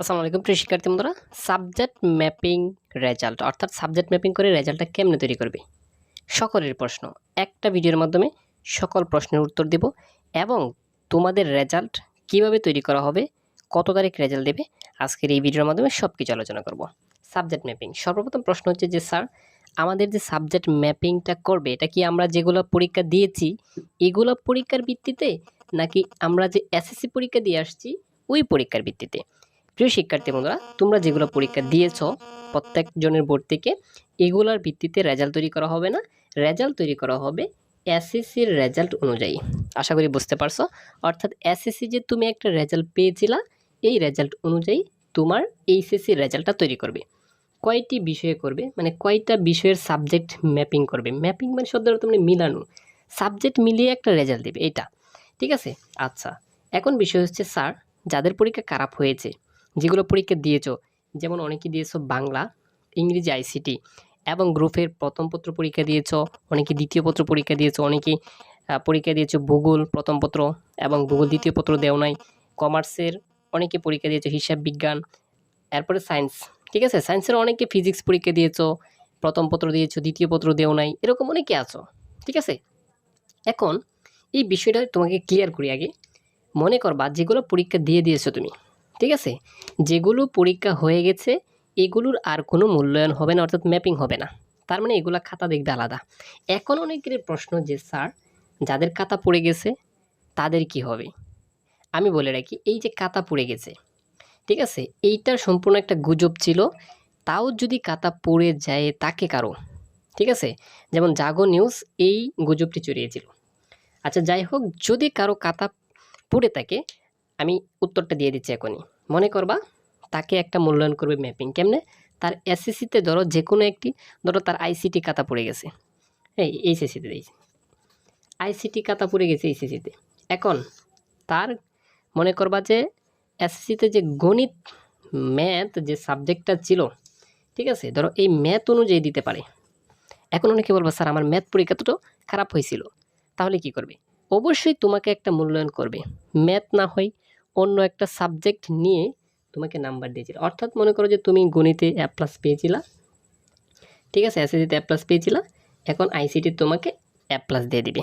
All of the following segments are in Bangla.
আসসালামু আলাইকুম প্রিয় শিক্ষার্থী বন্ধুরা। সাবজেক্ট ম্যাপিং রেজাল্ট অর্থাৎ সাবজেক্ট ম্যাপিং করে রেজাল্টটা কেমনে তৈরি করবে, সকলের প্রশ্ন। একটা ভিডিওর মাধ্যমে সকল প্রশ্নের উত্তর দেব এবং তোমাদের রেজাল্ট কিভাবে তৈরি করা হবে, কত তারিখ রেজাল্ট দেবে, আজকের এই ভিডিওর মাধ্যমে সব কিছু আলোচনা করব। সাবজেক্ট ম্যাপিং, সর্বপ্রথম প্রশ্ন হচ্ছে যে স্যার আমাদের যে সাবজেক্ট ম্যাপিংটা করবে এটা কি আমরা যেগুলো পরীক্ষা দিয়েছি এগুলো পরীক্ষার ভিত্তিতে, নাকি আমরা যে এসএসসি পরীক্ষা দিয়ে আসছি ওই পরীক্ষার ভিত্তিতে? প্রিয় শিক্ষার্থী বন্ধুরা, তোমরা যেগুলো পরীক্ষা দিয়েছো প্রত্যেকজনের বোর্ড থেকে এগুলোর ভিত্তিতে রেজাল্ট তৈরি করা হবে না, রেজাল্ট তৈরি করা হবে এসএসসির রেজাল্ট অনুযায়ী। আশা করি বুঝতে পারছো। অর্থাৎ এসএসসি যে তুমি একটা রেজাল্ট পেয়েছিলা এই রেজাল্ট অনুযায়ী তোমার এইচএসসির রেজাল্টটা তৈরি করবে। কয়টি বিষয়ে করবে, মানে কয়টা বিষয়ের সাবজেক্ট ম্যাপিং করবে। ম্যাপিং মানে শব্দ অর্থ মানে মিলানো, সাবজেক্ট মিলিয়ে একটা রেজাল্ট দেবে, এটা ঠিক আছে। আচ্ছা, এখন বিষয় হচ্ছে স্যার যাদের পরীক্ষা খারাপ হয়েছে, যেগুলো পরীক্ষা দিয়েছো, যেমন অনেকে দিয়েছো বাংলা, ইংরেজি, আইসিটি এবং গ্রুপের প্রথম পত্র পরীক্ষা দিয়েছো, অনেকে দ্বিতীয় পত্র পরীক্ষা দিয়েছো, অনেকে পরীক্ষা দিয়েছো ভূগোল প্রথম পত্র এবং ভূগোল দ্বিতীয় পত্র দেও নাই। কমার্সের অনেকে পরীক্ষা দিয়েছো হিসাব বিজ্ঞান, এরপরে সায়েন্স, ঠিক আছে। সায়েন্সের অনেকে ফিজিক্স পরীক্ষা দিয়েছো, প্রথম পত্র দিয়েছো দ্বিতীয় পত্র দেও নাই, এরকম অনেকে আছো, ঠিক আছে। এখন এই বিষয়টা তোমাকে ক্লিয়ার করি আগে। মনে করবা যেগুলো পরীক্ষা দিয়ে দিয়েছো তুমি, ঠিক আছে, যেগুলো পরীক্ষা হয়ে গেছে এগুলোর আর কোনো মূল্যায়ন হবে না, অর্থাৎ ম্যাপিং হবে না। তার মানে এগুলা খাতা দেখবে আলাদা। এখন অনেকের প্রশ্ন যে স্যার যাদের খাতা পড়ে গেছে তাদের কি হবে। আমি বলে রাখি, এই যে খাতা পড়ে গেছে, ঠিক আছে, এইটার সম্পূর্ণ একটা গুজব ছিল। তাও যদি খাতা পড়ে যায় তাকে কারো, ঠিক আছে, যেমন জাগো নিউজ এই গুজবটি ছড়িয়েছিল। আচ্ছা যাই হোক, যদি কারো খাতা পড়ে থাকে আমি উত্তরটা দিয়ে দিচ্ছি এখনই। মনে করবা তাকে একটা মূল্যায়ন করবে ম্যাপিং কেমনে, তার এসএসসিতে ধরো যে কোনো একটি, ধরো তার আইসিটি খাতা পড়ে গেছে, এই এইচএসসিতে দিয়েছে, আইসিটি খাতা পড়ে গেছে এইচএসসিতে। এখন তার মনে করবা যে এসএসসিতে যে গণিত ম্যাথ যে সাবজেক্টটা ছিল, ঠিক আছে, ধরো এই ম্যাথ অনুযায়ী দিতে পারে। এখন অনেকে বলবা স্যার আমার ম্যাথ পরীক্ষাটা তো খারাপ হয়েছিল, তাহলে কি করবে? অবশ্যই তোমাকে একটা মূল্যায়ন করবে, ম্যাথ না হয় অন্য একটা সাবজেক্ট নিয়ে তোমাকে নাম্বার দিয়েছিল। অর্থাৎ মনে করো যে তুমি গণিতে A+ পেয়েছিলা, ঠিক আছে, এসএসসিতে A+ পেয়েছিলা, এখন আইসিটি তোমাকে A+ দিয়ে দিবে,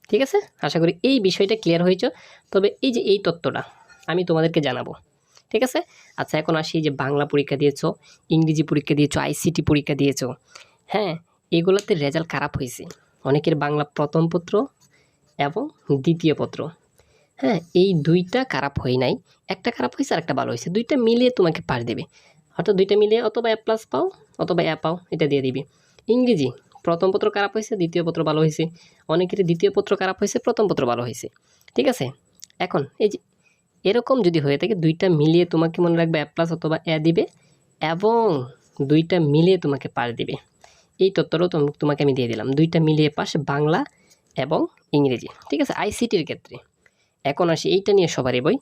ঠিক আছে। আশা করি এই বিষয়টা ক্লিয়ার হয়েছে। তবে এই যে এই তথ্যটা আমি তোমাদেরকে জানাবো, ঠিক আছে। আচ্ছা এখন আসি, যে বাংলা পরীক্ষা দিয়েছো, ইংরেজি পরীক্ষা দিয়েছো, আইসিটি পরীক্ষা দিয়েছো, হ্যাঁ, এগুলোতে রেজাল্ট খারাপ হয়েছে। অনেকের বাংলা প্রথম পত্র এবং দ্বিতীয় পত্র, হ্যাঁ, এই দুইটা খারাপ হয় নাই, একটা খারাপ হয়েছে আর একটা ভালো হয়েছে, দুইটা মিলিয়ে তোমাকে পার দেবে। অর্থাৎ দুইটা মিলিয়ে অথবা A+ পাও অথবা A পাও, এটা দিয়ে দিবি। ইংরেজি প্রথম পত্র খারাপ হয়েছে, দ্বিতীয় পত্র ভালো হয়েছে, অনেকেরই দ্বিতীয় পত্র খারাপ হয়েছে, প্রথম পত্র ভালো হয়েছে, ঠিক আছে। এখন এই যে এরকম যদি হয়ে থাকে দুইটা মিলিয়ে তোমাকে মনে রাখবে A+ অথবা A দিবে এবং দুইটা মিলিয়ে তোমাকে পাস দিবে। এই তথ্যটাও তোমাকে আমি দিয়ে দিলাম, দুইটা মিলিয়ে পাস বাংলা এবং ইংরেজি, ঠিক আছে, আইসিটির ক্ষেত্রে। এখন আসি এইটা নিয়ে সবারই বই।